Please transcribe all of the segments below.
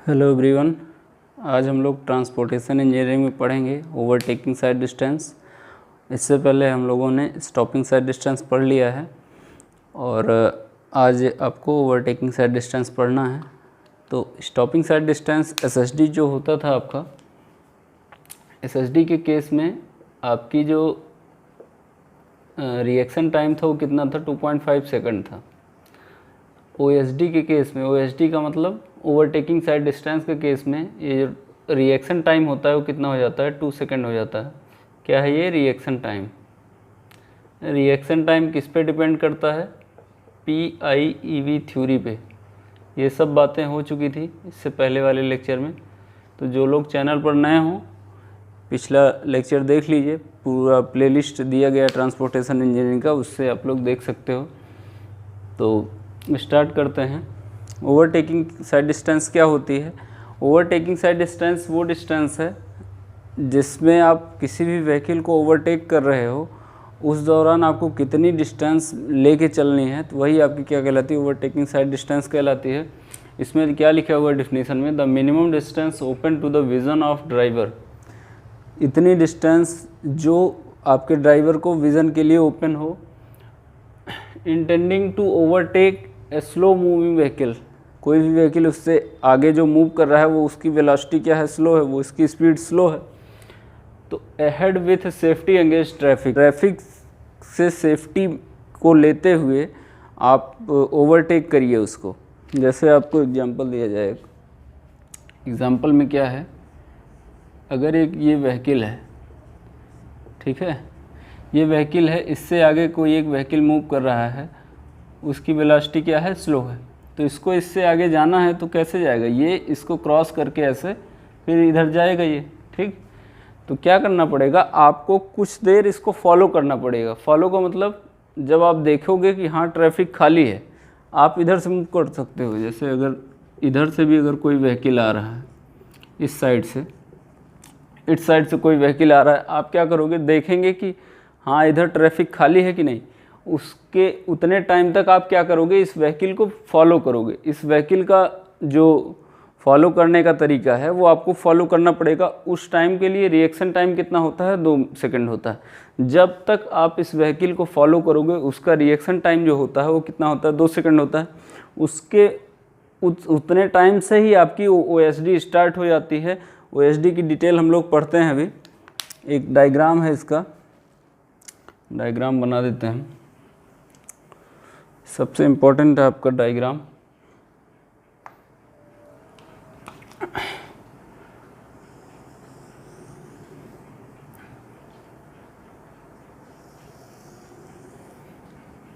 Hello everyone. आज हम लोग ट्रांसपोर्टेशन इंजीनियरिंग में पढ़ेंगे ओवरटेकिंग साइड डिस्टेंस। इससे पहले हम लोगों ने स्टॉपिंग साइड डिस्टेंस पढ़ लिया है और आज आपको ओवरटेकिंग साइड डिस्टेंस पढ़ना है। तो स्टॉपिंग साइड डिस्टेंस एसएसडी जो होता था आपका, एसएसडी के केस में आपकी जो रिएक्शन टाइम था वो कितना था, 2.5 सेकंड था। ओएसडी के केस में, ओएसडी का मतलब ओवरटेकिंग साइड डिस्टेंस के केस में, ये जो रिएक्शन टाइम होता है वो कितना हो जाता है, 2 सेकंड हो जाता है। क्या है ये रिएक्शन टाइम? रिएक्शन टाइम किस पे डिपेंड करता है? PIEV थ्योरी पे। ये सब बातें हो चुकी थी इससे पहले वाले लेक्चर में, तो जो लोग चैनल पर नए हों पिछला लेक्चर देख लीजिए, पूरा प्लेलिस्ट दिया गया ट्रांसपोर्टेशन इंजीनियरिंग का, उससे आप लोग देख सकते हो। तो स्टार्ट करते हैं। ओवरटेकिंग साइड डिस्टेंस क्या होती है? ओवरटेकिंग साइड डिस्टेंस वो डिस्टेंस है जिसमें आप किसी भी व्हीकल को ओवरटेक कर रहे हो, उस दौरान आपको कितनी डिस्टेंस लेके चलनी है, तो वही आपकी क्या कहलाती है, ओवरटेकिंग साइड डिस्टेंस कहलाती है। इसमें क्या लिखा हुआ है डेफिनेशन में? The minimum distance open to the vision of driver. इतनी डिस्टेंस जो आपके ड्राइवर को विज़न के लिए ओपन हो। Intending to overtake a slow moving vehicle. कोई भी व्हीकल उससे आगे जो मूव कर रहा है वो उसकी वेलोसिटी क्या है, स्लो है, वो इसकी स्पीड स्लो है। तो ahead with safety engage traffic, traffic से सेफ्टी को लेते हुए आप ओवरटेक करिए उसको। जैसे आपको एग्जांपल दिया जाए, एग्जांपल में क्या है, अगर एक ये व्हीकल है, ठीक है, ये व्हीकल है, इससे आगे कोई एक व्हीकल मूव कर रहा है, उसकी वेलोसिटी क्या है, स्लो है, तो इसको इससे आगे जाना है तो कैसे जाएगा, ये इसको क्रॉस करके ऐसे फिर इधर जाएगा ये, ठीक। तो क्या करना पड़ेगा, आपको कुछ देर इसको फॉलो करना पड़ेगा। फॉलो का मतलब जब आप देखोगे कि हाँ ट्रैफिक खाली है, आप इधर से मूव कर सकते हो। जैसे अगर इधर से भी अगर कोई व्हीकल आ रहा है, इस साइड से, इस साइड से कोई व्हीकल आ रहा है, आप क्या करोगे, देखेंगे कि हाँ इधर ट्रैफिक खाली है कि नहीं, उसके उतने टाइम तक आप क्या करोगे, इस व्हीकल को फॉलो करोगे। इस व्हीकल का जो फॉलो करने का तरीका है वो आपको फॉलो करना पड़ेगा। उस टाइम के लिए रिएक्शन टाइम कितना होता है, 2 सेकंड होता है। जब तक आप इस व्हीकल को फॉलो करोगे उसका रिएक्शन टाइम जो होता है वो कितना होता है, 2 सेकंड होता है। उसके उतने टाइम से ही आपकी OSD स्टार्ट हो जाती है। OSD की डिटेल हम लोग पढ़ते हैं अभी। एक डायग्राम है, इसका डायग्राम बना देते हैं। सबसे इम्पोर्टेंट है आपका डायग्राम।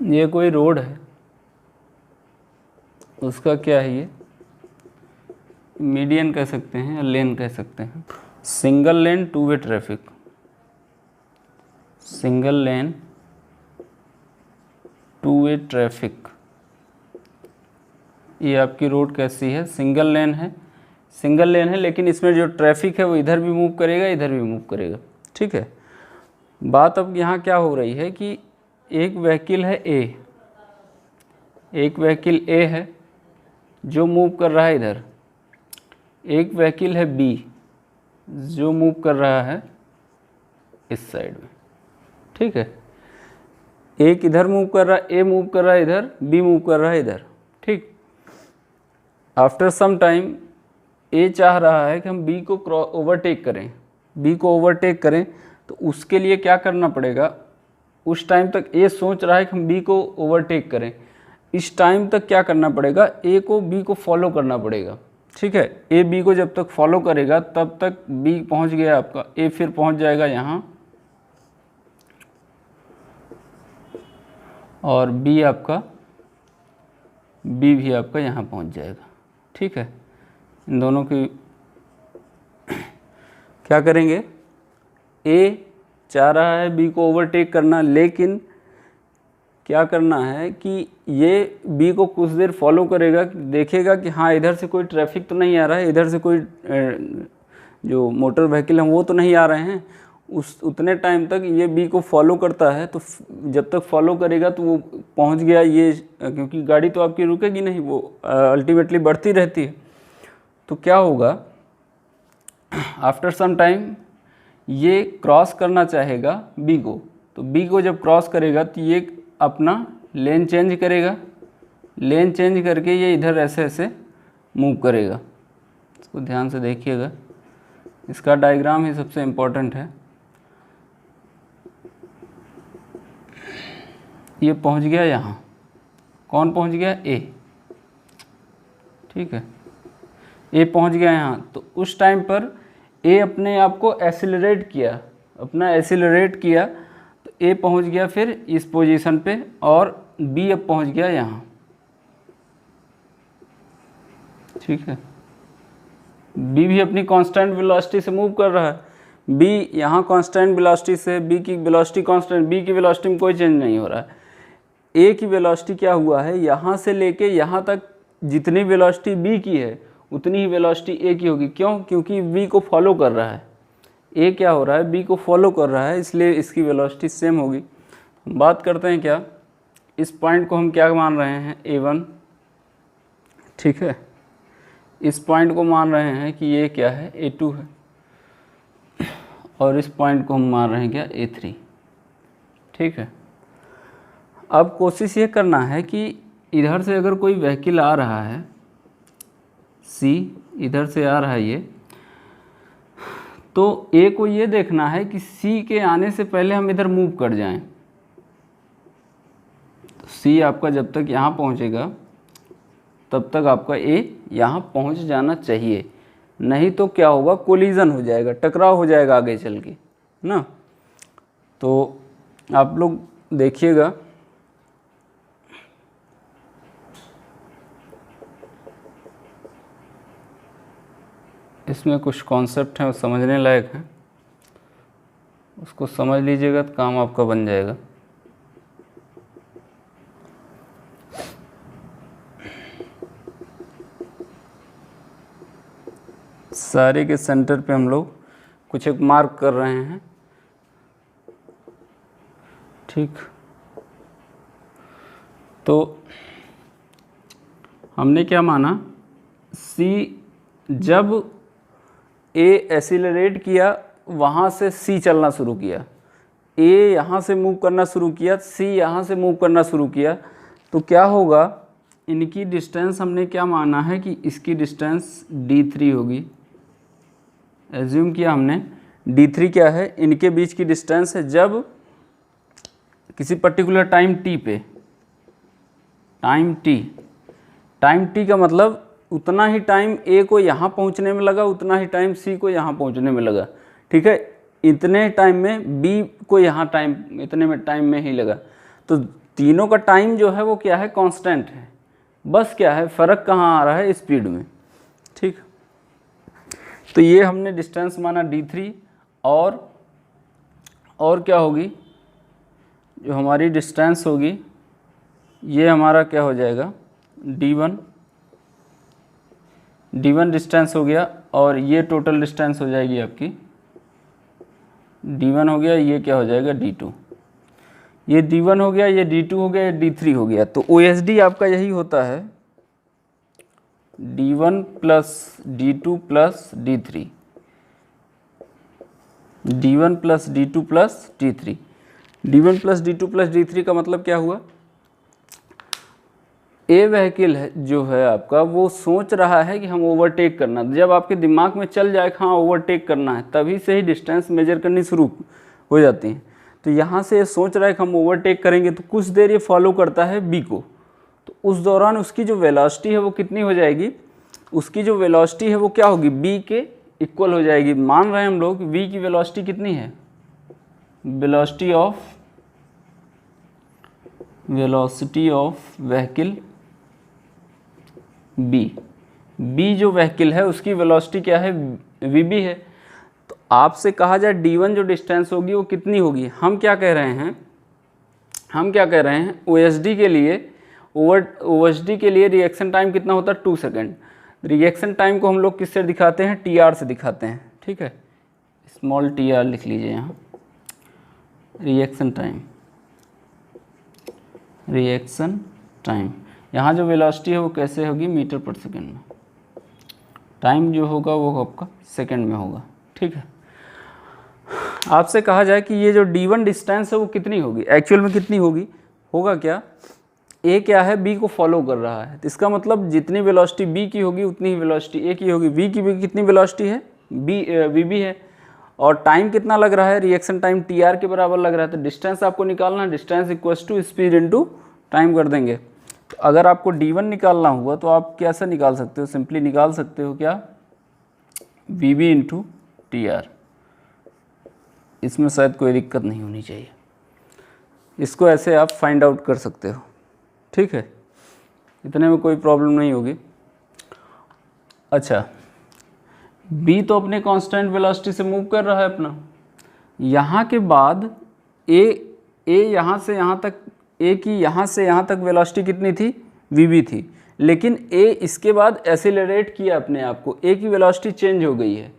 ये कोई रोड है, उसका क्या है, ये मीडियन कह सकते हैं या लेन कह सकते हैं। Single lane 2 way traffic, single lane 2 way traffic. ये आपकी रोड कैसी है, सिंगल लेन है, सिंगल लेन है, लेकिन इसमें जो ट्रैफिक है वो इधर भी मूव करेगा, इधर भी मूव करेगा, ठीक है। बात अब यहाँ क्या हो रही है कि एक व्हीकल है A, एक व्हीकल A है जो मूव कर रहा है इधर, एक व्हीकल है B जो मूव कर रहा है इस साइड में, ठीक है। एक इधर मूव कर रहा है, A मूव कर रहा है इधर, B मूव कर रहा है इधर, ठीक। आफ्टर सम टाइम A चाह रहा है कि हम B को ओवरटेक करें, B को ओवरटेक करें, तो उसके लिए क्या करना पड़ेगा, उस टाइम तक A सोच रहा है कि हम B को ओवरटेक करें, इस टाइम तक क्या करना पड़ेगा, A को B को फॉलो करना पड़ेगा, ठीक है। A B को जब तक फॉलो करेगा तब तक B पहुंच गया आपका, A फिर पहुंच जाएगा यहाँ और B आपका, B भी आपका यहाँ पहुंच जाएगा, ठीक है। इन दोनों की क्या करेंगे, A चाह रहा है B को ओवरटेक करना, लेकिन क्या करना है कि ये B को कुछ देर फॉलो करेगा, देखेगा कि हाँ इधर से कोई ट्रैफिक तो नहीं आ रहा है, इधर से कोई जो मोटर व्हीकल हैं वो तो नहीं आ रहे हैं। उतने टाइम तक ये B को फॉलो करता है, तो जब तक फॉलो करेगा तो वो पहुंच गया ये, क्योंकि गाड़ी तो आपकी रुकेगी नहीं, वो अल्टीमेटली बढ़ती रहती है। तो क्या होगा, आफ्टर सम टाइम ये क्रॉस करना चाहेगा बी को, तो बी को जब क्रॉस करेगा तो ये अपना लेन चेंज करेगा, लेन चेंज करके ये इधर ऐसे ऐसे मूव करेगा। इसको ध्यान से देखिएगा, इसका डायग्राम ही सबसे इम्पोर्टेंट है। ये पहुंच गया यहाँ, कौन पहुंच गया, ए, ठीक है, ए पहुंच गया यहाँ। तो उस टाइम पर ए अपने आप को एसिलरेट किया, अपना एसिलरेट किया, तो ए पहुंच गया फिर इस पोजीशन पे, और बी अब पहुंच गया यहाँ, ठीक है। बी भी अपनी कांस्टेंट वेलोसिटी से मूव कर रहा है, बी यहाँ कांस्टेंट वेलोसिटी से, बी की वेलोसिटी कांस्टेंट, बी की वेलोसिटी में कोई चेंज नहीं हो रहा है। ए की वेलोसिटी क्या हुआ है, यहाँ से लेके यहाँ तक जितनी वेलोसिटी बी की है उतनी ही वेलोसिटी ए की होगी। क्यों? क्योंकि बी को फॉलो कर रहा है, ए क्या हो रहा है, बी को फॉलो कर रहा है, इसलिए इसकी वेलोसिटी सेम होगी। बात करते हैं क्या, इस पॉइंट को हम क्या मान रहे हैं, A1, ठीक है। इस पॉइंट को मान रहे हैं कि ये क्या है, A2 है, और इस पॉइंट को हम मान रहे हैं क्या, A3, ठीक है। अब कोशिश ये करना है कि इधर से अगर कोई व्हीकल आ रहा है, C इधर से आ रहा है ये, तो A को ये देखना है कि C के आने से पहले हम इधर मूव कर जाएं। तो C आपका जब तक यहाँ पहुँचेगा तब तक आपका A यहाँ पहुँच जाना चाहिए, नहीं तो क्या होगा, कोलिजन हो जाएगा, टकराव हो जाएगा आगे चल के ना। तो आप लोग देखिएगा, इसमें कुछ कॉन्सेप्ट हैं वो समझने लायक हैं, उसको समझ लीजिएगा तो काम आपका बन जाएगा। सारे के सेंटर पे हम लोग कुछ एक मार्क कर रहे हैं, ठीक। तो हमने क्या माना, C जब A एसिलरेट किया, वहाँ से C चलना शुरू किया, A यहाँ से मूव करना शुरू किया, C यहाँ से मूव करना शुरू किया, तो क्या होगा, इनकी डिस्टेंस हमने क्या माना है कि इसकी डिस्टेंस D3 होगी। एज्यूम किया हमने D3 क्या है, इनके बीच की डिस्टेंस है। जब किसी पर्टिकुलर टाइम T पे, टाइम T का मतलब उतना ही टाइम A को यहाँ पहुँचने में लगा, उतना ही टाइम C को यहाँ पहुँचने में लगा, ठीक है। इतने टाइम में B को यहाँ टाइम, इतने में टाइम में ही लगा। तो तीनों का टाइम जो है वो क्या है, कांस्टेंट है, बस क्या है, फ़र्क कहाँ आ रहा है, स्पीड में, ठीक। तो ये हमने डिस्टेंस माना D3, और क्या होगी, जो हमारी डिस्टेंस होगी ये हमारा क्या हो जाएगा, D1 डिस्टेंस हो गया, और ये टोटल डिस्टेंस हो जाएगी आपकी D1 हो गया, ये क्या हो जाएगा, D2, ये D1 हो गया, ये D2 हो गया, ये D3 हो गया। तो OSD आपका यही होता है, D1 plus D2 plus D3, D1 plus D2 plus D3। D1 plus D2 plus D3 का मतलब क्या हुआ, ए व्हीकल है जो है आपका, वो सोच रहा है कि हम ओवरटेक करना। जब आपके दिमाग में चल जाए हाँ ओवरटेक करना है, तभी से ही डिस्टेंस मेजर करनी शुरू हो जाती है। तो यहाँ से ये सोच रहा है कि हम ओवरटेक करेंगे, तो कुछ देर ये फॉलो करता है बी को, तो उस दौरान उसकी जो वेलोसिटी है वो कितनी हो जाएगी, उसकी जो वेलोसिटी है वो क्या होगी, बी के इक्वल हो जाएगी। मान रहे हैं हम लोग बी की वेलोसिटी कितनी है, वेलोसिटी ऑफ व्हीकल बी जो व्हीकल है उसकी वेलोसिटी क्या है, वीबी है। तो आपसे कहा जाए D1 जो डिस्टेंस होगी वो कितनी होगी, हम क्या कह रहे हैं, OSD के लिए रिएक्शन टाइम कितना होता है, 2 सेकेंड। रिएक्शन टाइम को हम लोग किससे दिखाते हैं, TR से दिखाते हैं, ठीक है। स्मॉल TR लिख लीजिए यहाँ, रिएक्शन टाइम। यहाँ जो वेलोसिटी है वो कैसे होगी, मीटर पर सेकेंड में, टाइम जो होगा वो आपका सेकंड में होगा, ठीक है। आपसे कहा जाए कि ये जो d1 डिस्टेंस है वो कितनी होगी, एक्चुअल में कितनी होगी, होगा क्या, ए क्या है, बी को फॉलो कर रहा है, तो इसका मतलब जितनी वेलोसिटी बी की होगी उतनी ही वेलोसिटी ए की होगी। वी की भी कितनी वेलोसिटी है, वी बी है, और टाइम कितना लग रहा है, रिएक्शन टाइम टी आर के बराबर लग रहा है। तो डिस्टेंस आपको निकालना है, distance equals to speed into time कर देंगे। तो अगर आपको d1 निकालना हुआ तो आप कैसे निकाल सकते हो, सिंपली निकाल सकते हो क्या, V B into T R. इसमें शायद कोई दिक्कत नहीं होनी चाहिए, इसको ऐसे आप फाइंड आउट कर सकते हो, ठीक है, इतने में कोई प्रॉब्लम नहीं होगी। अच्छा, बी तो अपने कांस्टेंट वेलोसिटी से मूव कर रहा है अपना, यहाँ के बाद ए यहाँ से यहाँ तक, ए की यहाँ से यहाँ तक वेलोसिटी कितनी थी, वी बी थी, लेकिन ए इसके बाद एक्सीलरेट किया अपने आप को, ए की वेलोसिटी चेंज हो गई है,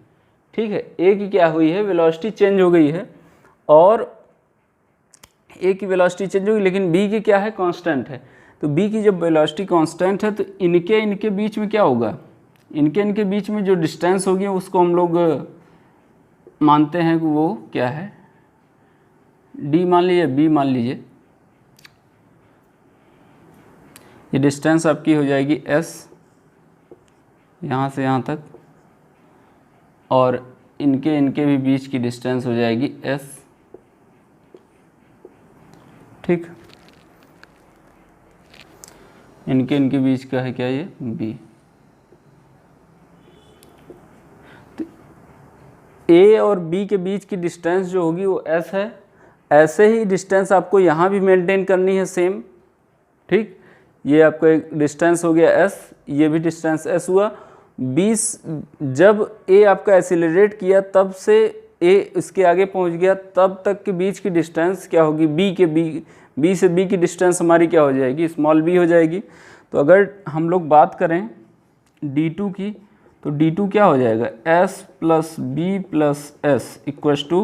ठीक है, ए की क्या हुई है, वेलोसिटी चेंज हो गई है, और ए की वेलोसिटी चेंज होगी, लेकिन बी की क्या है, कांस्टेंट है। तो बी की जब वेलोसिटी कांस्टेंट है तो इनके बीच में क्या होगा, इनके बीच में जो डिस्टेंस होगी उसको हम लोग मानते हैं कि वो क्या है, डी मान लीजिए, बी मान लीजिए, ये डिस्टेंस आपकी हो जाएगी एस यहाँ से यहाँ तक, और इनके भी बीच की डिस्टेंस हो जाएगी एस, ठीक, इनके बीच का है क्या, ये बी। तो ए और बी के बीच की डिस्टेंस जो होगी वो एस है, ऐसे ही डिस्टेंस आपको यहाँ भी मेंटेन करनी है सेम, ठीक, ये आपका एक डिस्टेंस हो गया एस, ये भी डिस्टेंस एस हुआ। 20 जब ए आपका एक्सीलरेट किया तब से ए इसके आगे पहुंच गया, तब तक के बीच की डिस्टेंस क्या होगी, बी से बी की डिस्टेंस हमारी क्या हो जाएगी, स्मॉल बी हो जाएगी। तो अगर हम लोग बात करें d2 की, तो d2 क्या हो जाएगा, s plus B plus S equals to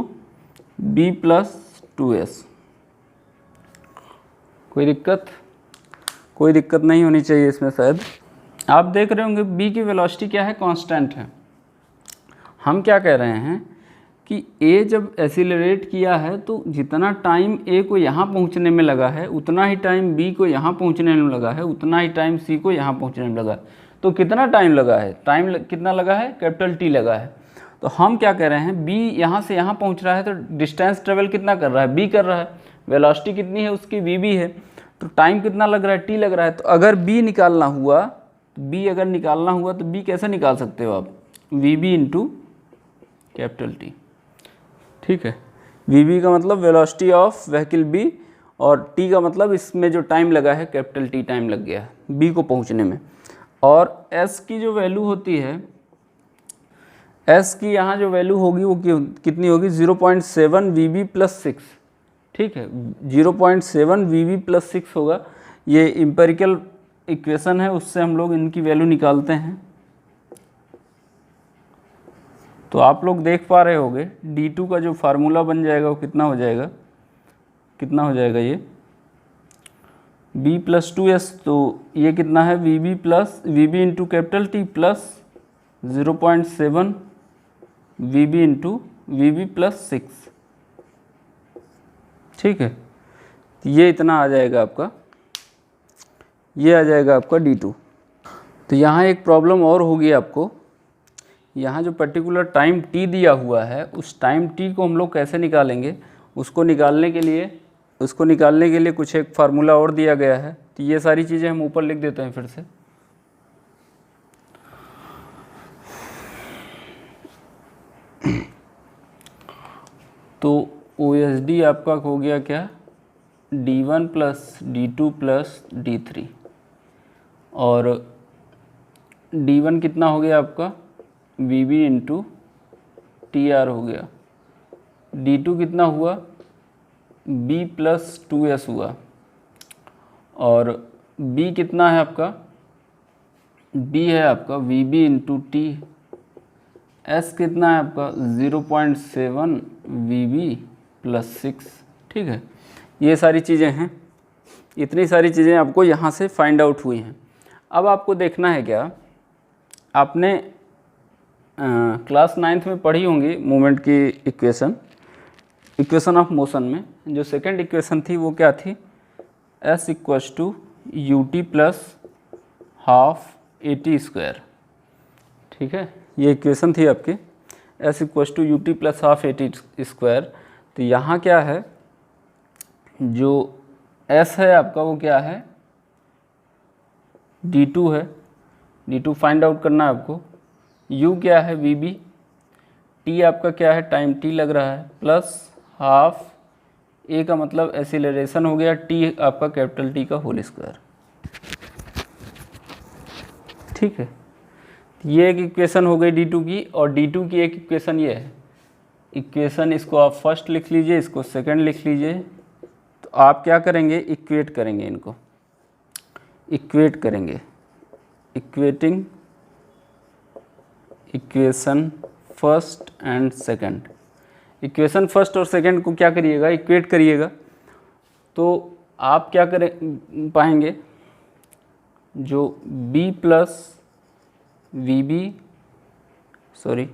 B plus 2s। कोई दिक्कत, कोई दिक्कत नहीं होनी चाहिए इसमें शायद। आप देख रहे होंगे बी की वेलोसिटी क्या है, कांस्टेंट है। हम क्या कह रहे हैं कि ए जब एक्सीलरेट किया है तो जितना टाइम ए को यहाँ पहुँचने में लगा है उतना ही टाइम बी को यहाँ पहुँचने में लगा है, उतना ही टाइम सी को यहाँ पहुँचने में लगा है। तो कितना टाइम लगा है, कितना लगा है, कैपिटल टी लगा है। तो हम क्या कह रहे हैं, बी यहाँ से यहाँ पहुँच रहा है तो डिस्टेंस ट्रेवल कितना कर रहा है, बी कर रहा है, वेलोसिटी कितनी है उसकी, वी बी है, तो टाइम कितना लग रहा है, टी लग रहा है। तो अगर बी निकालना हुआ, तो बी कैसे निकाल सकते हो आप, V B into capital T, ठीक है। वी बी का मतलब वेलोसिटी ऑफ व्हीकल बी, और टी का मतलब इसमें जो टाइम लगा है, कैपिटल टी टाइम लग गया है बी को पहुंचने में। और एस की जो वैल्यू होती है, एस की यहाँ जो वैल्यू होगी वो कितनी होगी, 0.7 वी बी प्लस 6, ठीक है, 0.7 वी बी प्लस 6 होगा। ये इम्पेरिकल इक्वेशन है, उससे हम लोग इनकी वैल्यू निकालते हैं। तो आप लोग देख पा रहे होंगे d2 का जो फार्मूला बन जाएगा वो कितना हो जाएगा, ये b प्लस 2s, तो ये कितना है, V B into capital T plus 0.7 V B into V B plus 6, ठीक है। तो ये इतना आ जाएगा आपका, ये आ जाएगा आपका d2। तो यहाँ एक प्रॉब्लम और होगी आपको, यहाँ जो पर्टिकुलर टाइम t दिया हुआ है उस टाइम t को हम लोग कैसे निकालेंगे, उसको निकालने के लिए कुछ एक फार्मूला और दिया गया है। तो ये सारी चीज़ें हम ऊपर लिख देते हैं फिर से। तो OSD आपका हो गया क्या, d1 plus d2 plus d3, और d1 कितना हो गया आपका, V B into T R हो गया, d2 कितना हुआ, b प्लस 2s हुआ, और b कितना है आपका, b है आपका V B into T, s कितना है आपका 0.7 वी बी प्लस 6, ठीक है। ये सारी चीज़ें हैं, इतनी सारी चीज़ें आपको यहाँ से फाइंड आउट हुई हैं। अब आपको देखना है क्या, आपने क्लास 9th में पढ़ी होंगी मूवमेंट की इक्वेशन ऑफ मोशन में जो सेकंड इक्वेशन थी वो क्या थी, s equals to U T plus half A T square. ठीक है, ये इक्वेशन थी आपकी s equals to U T plus half A T square. तो यहाँ क्या है, जो s है आपका वो क्या है, d2 है, d2 फाइंड आउट करना है आपको। u क्या है, vb, t आपका क्या है, टाइम t लग रहा है, प्लस हाफ a का मतलब एक्सीलरेशन हो गया, t आपका कैपिटल T का होल स्क्वायर। ठीक है, ये एक इक्वेशन हो गई d2 की, और d2 की एक इक्वेशन ये है। इक्वेशन इसको आप फर्स्ट लिख लीजिए, इसको सेकंड लिख लीजिए। तो आप क्या करेंगे, इक्वेट करेंगे, इनको इक्वेट करेंगे, equating equation first and second. Equation first और सेकंड को क्या करिएगा, इक्वेट करिएगा। तो आप क्या करें पाएंगे, जो b plus V B, sorry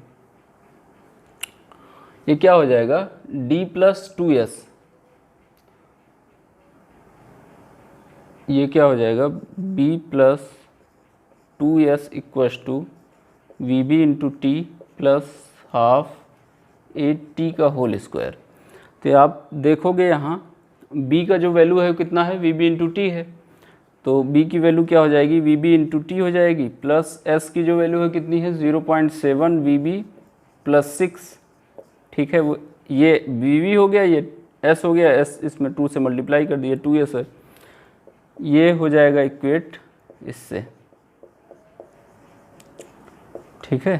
ये क्या हो जाएगा, d प्लस 2s, ये क्या हो जाएगा, b plus 2s equals to V B into T plus half A T का होल स्क्वायर। तो आप देखोगे यहाँ b का जो वैल्यू है कितना है, वी बी इंटू टी है, तो b की वैल्यू क्या हो जाएगी, वी बी इंटू टी हो जाएगी, प्लस s की जो वैल्यू है कितनी है, 0.7 वी बी प्लस 6। ठीक है, वो ये वी बी हो गया, ये s हो गया, s इसमें 2 से मल्टीप्लाई कर दिया, 2s है, ये हो जाएगा इक्वेट इससे। ठीक है,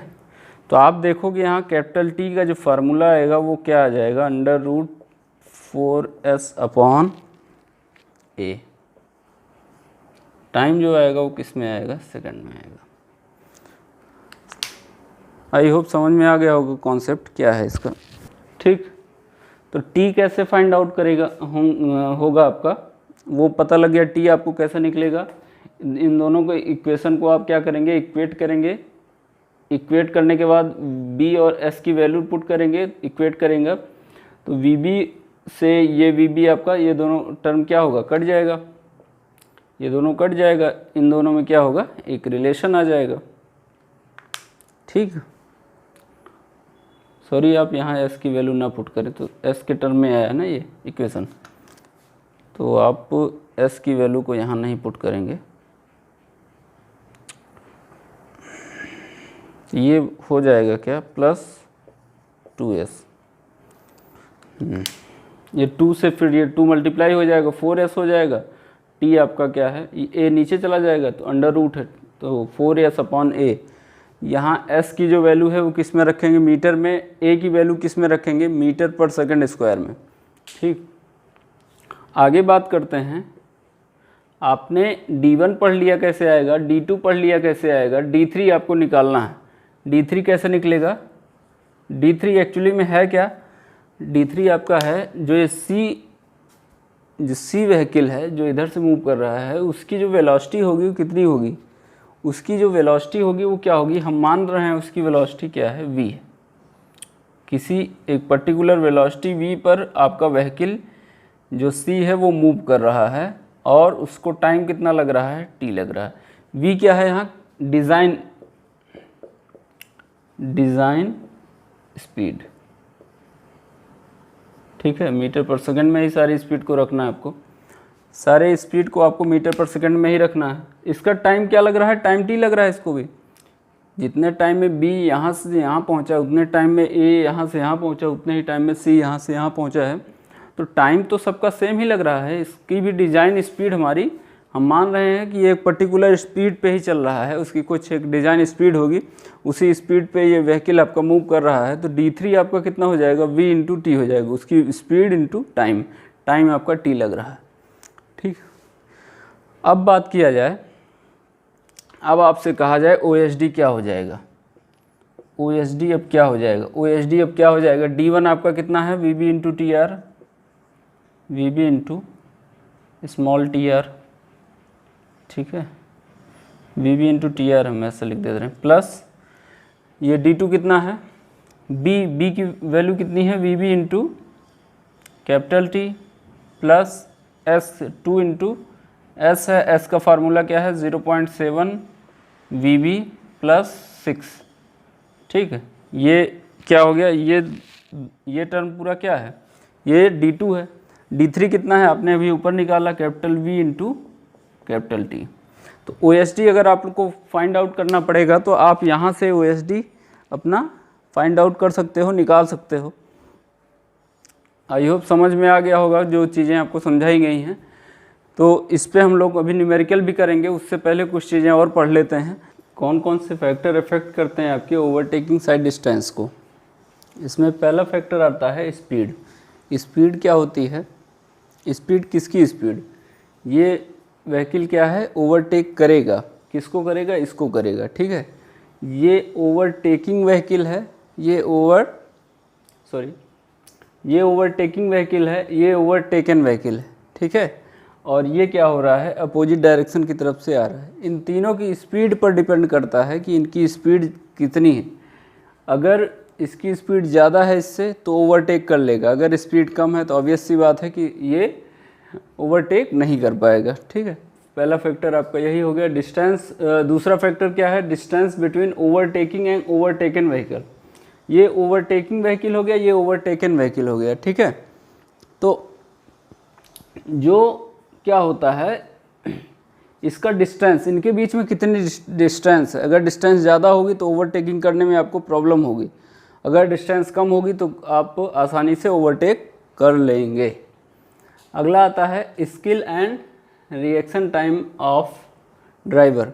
तो आप देखोगे यहाँ कैपिटल T का जो फार्मूला आएगा वो क्या आ जाएगा, √4s अपॉन a। टाइम जो आएगा वो किस में आएगा, सेकंड में आएगा। आई होप समझ में आ गया होगा कॉन्सेप्ट क्या है इसका। ठीक, तो T कैसे फाइंड आउट करेगा होगा आपका, वो पता लग गया। T आपको कैसे निकलेगा, इन दोनों को इक्वेशन को आप क्या करेंगे, इक्वेट करेंगे। इक्वेट करने के बाद b और s की वैल्यू पुट करेंगे, इक्वेट करेंगे, तो vb से ये vb आपका, ये दोनों टर्म क्या होगा, कट जाएगा, ये दोनों कट जाएगा, इन दोनों में क्या होगा, एक रिलेशन आ जाएगा। ठीक, सॉरी आप यहाँ s की वैल्यू ना पुट करें, तो s के टर्म में आया ना ये इक्वेशन, तो आप s की वैल्यू को यहाँ नहीं पुट करेंगे। ये हो जाएगा क्या, प्लस 2s, ये 2 से फिर ये 2 मल्टीप्लाई हो जाएगा, 4s हो जाएगा। t आपका क्या है, a नीचे चला जाएगा तो अंडर रूट है, तो 4s अपॉन a। यहाँ s की जो वैल्यू है वो किस में रखेंगे, मीटर में, a की वैल्यू किस में रखेंगे, मीटर पर सेकंड स्क्वायर में। ठीक, आगे बात करते हैं। आपने d1 पढ़ लिया, कैसे आएगा, d2 पढ़ लिया, कैसे आएगा, d3 आपको निकालना है। d3 कैसे निकलेगा, d3 एक्चुअली में है क्या, d3 आपका है जो ये C व्हीकल है जो इधर से मूव कर रहा है, उसकी जो वेलोसिटी होगी वो कितनी होगी, उसकी जो वेलोसिटी होगी वो क्या होगी, हम मान रहे हैं उसकी वेलोसिटी क्या है, v है। किसी एक पर्टिकुलर वेलोसिटी v पर आपका व्हीकल जो C है वो मूव कर रहा है, और उसको टाइम कितना लग रहा है, t लग रहा है। v क्या है यहाँ, डिज़ाइन स्पीड। ठीक है, मीटर पर सेकंड में ही सारी स्पीड को रखना है आपको, सारे स्पीड को आपको मीटर पर सेकंड में ही रखना है। इसका टाइम क्या लग रहा है, टाइम t लग रहा है इसको भी। जितने टाइम में b यहाँ से यहाँ पहुँचा, उतने टाइम में a यहाँ से यहाँ पहुँचा, उतने ही टाइम में c यहाँ से यहाँ पहुँचा है। तो टाइम तो सबका सेम ही लग रहा है। इसकी भी डिज़ाइन स्पीड हमारी, हम मान रहे हैं कि एक पर्टिकुलर स्पीड पे ही चल रहा है, उसकी कुछ एक डिज़ाइन स्पीड होगी, उसी स्पीड पे ये व्हीकल आपका मूव कर रहा है। तो d3 आपका कितना हो जाएगा, v इंटू टी हो जाएगा, उसकी स्पीड इंटू टाइम, टाइम आपका t लग रहा है। ठीक, अब बात किया जाए, अब आपसे कहा जाए OSD क्या हो जाएगा। OSD अब क्या हो जाएगा, OSD अब क्या हो जाएगा, d1 आपका कितना है, vb into T are, vb into small T R. ठीक है, vb इंटू टी आर हम ऐसे लिख देते हैं, प्लस ये D2 कितना है, B की वैल्यू कितनी है, VB into capital T plus S2 into S है, S का फार्मूला क्या है 0.7 VB प्लस 6, ठीक है। ये क्या हो गया, ये टर्म पूरा क्या है, ये D2 है। D3 कितना है आपने अभी ऊपर निकाला, capital V into capital T। तो OSD अगर आपको फाइंड आउट करना पड़ेगा तो आप यहाँ से OSD अपना फाइंड आउट कर सकते हो, निकाल सकते हो। आई होप समझ में आ गया होगा जो चीज़ें आपको समझाई गई हैं। तो इस पे हम लोग अभी न्यूमेरिकल भी करेंगे, उससे पहले कुछ चीज़ें और पढ़ लेते हैं। कौन कौन से फैक्टर इफेक्ट करते हैं आपके ओवरटेकिंग साइड डिस्टेंस को। इसमें पहला फैक्टर आता है स्पीड। स्पीड क्या होती है, स्पीड किसकी स्पीड, ये व्हीकल क्या है ओवरटेक करेगा, किसको करेगा, इसको करेगा, ठीक है। ये ओवरटेकिंग व्हीकल है, ये ओवरटेकिंग व्हीकल है, ये ओवरटेकन व्हीकल है, ठीक है। और ये क्या हो रहा है, अपोजिट डायरेक्शन की तरफ से आ रहा है। इन तीनों की स्पीड पर डिपेंड करता है कि इनकी स्पीड कितनी है। अगर इसकी स्पीड ज़्यादा है इससे तो ओवरटेक कर लेगा, अगर स्पीड कम है तो ऑब्वियस सी बात है कि ये ओवरटेक नहीं कर पाएगा, ठीक है। पहला फैक्टर आपका यही हो गया डिस्टेंस। दूसरा फैक्टर क्या है, distance between overtaking and overtaken vehicle. ये ओवरटेकिंग व्हीकल हो गया, ये ओवरटेकन व्हीकल हो गया, ठीक है। तो जो क्या होता है, इसका डिस्टेंस, इनके बीच में कितनी डिस्टेंस है, अगर डिस्टेंस ज़्यादा होगी तो ओवरटेकिंग करने में आपको प्रॉब्लम होगी, अगर डिस्टेंस कम होगी तो आप आसानी से ओवरटेक कर लेंगे। अगला आता है skill and reaction time of driver.